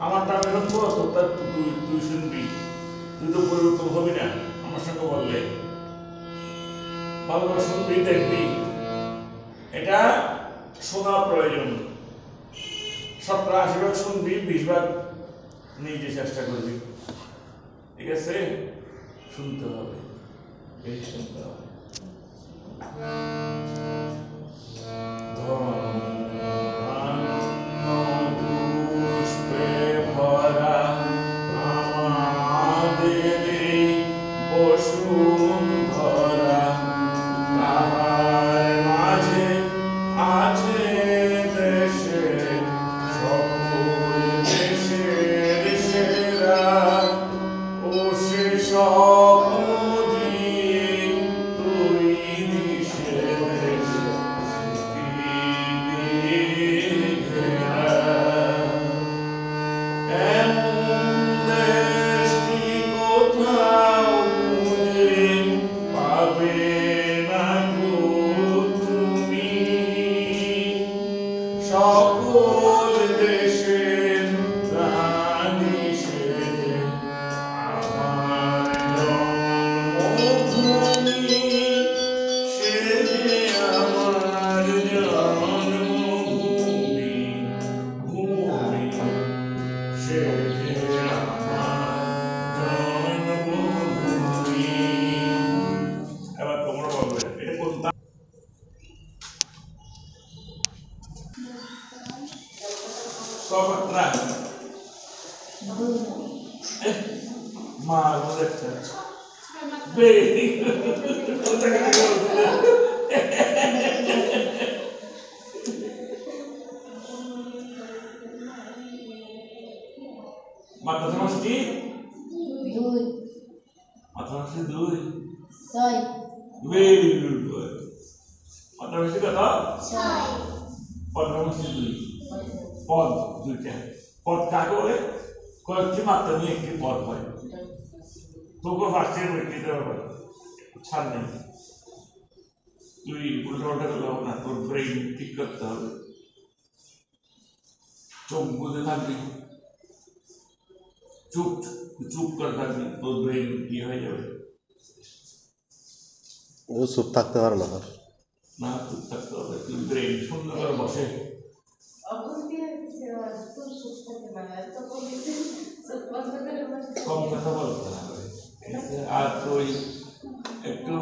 আমারটা আমি শুনবো, তোরটা তুই শুনবি। তুই তো পরিবর্তন হবি না আমার সঙ্গে বললে। ভালো করে শুনবি, দেখবি। এটা শোনা প্রয়োজন। 70-80 ভাগ শুনবি, 20 ভাগ নিজে চেষ্টা করবি। ঠিক আছে? শুনতে হবে, বেশি শুনতে হবে। বসুন্ধরা তাহার মাঝে আছে দেশের সকল দেশের সেরা, ও সে স্বপ্ন দিয়ে তুই দিশে দেশে স্মৃতি ঘেরা। এমন দেশটি কোথাও খুঁজে পাবে না গো তুমি, সকল দেশের রানী সেজে আমার জন্মভূমি, সেজে আমার জন্মভূমি, ভূমি সেজে আমার জন্মভূমি। এবার তোমরা বলবে এটা কোন তাল? কমাত্রা মার দেখতে বেরি মাত্রা সমষ্টি দুই, মাত্রা সমষ্টি দুই, ছয়। Very good boy. মাত্রা সমষ্টি কত? ছয়। পদ সমষ্টি দুই, পদ দুইটা। পদ কাকে বলে? কয়েকটি মাত্রা নিয়ে একটি পদ হয়। তোকে ফার্স্টের দিতে হবে, ছাড় নেই। তুই উল্টো পাল্টা করলে হবে না, তোর ব্রেইন ঠিক করতে হবে। চোখ বুঝে থাকবি, চুপ চুপ করে থাকবি, তোর ব্রেইন কি হয়ে যাবে। ও চুপ থাকতে পারে না, না চুপ থাকতে হবে, তুই ব্রেইন সুন্দর করে বসে। কম কথা বলতে হবে। আর তুই একটু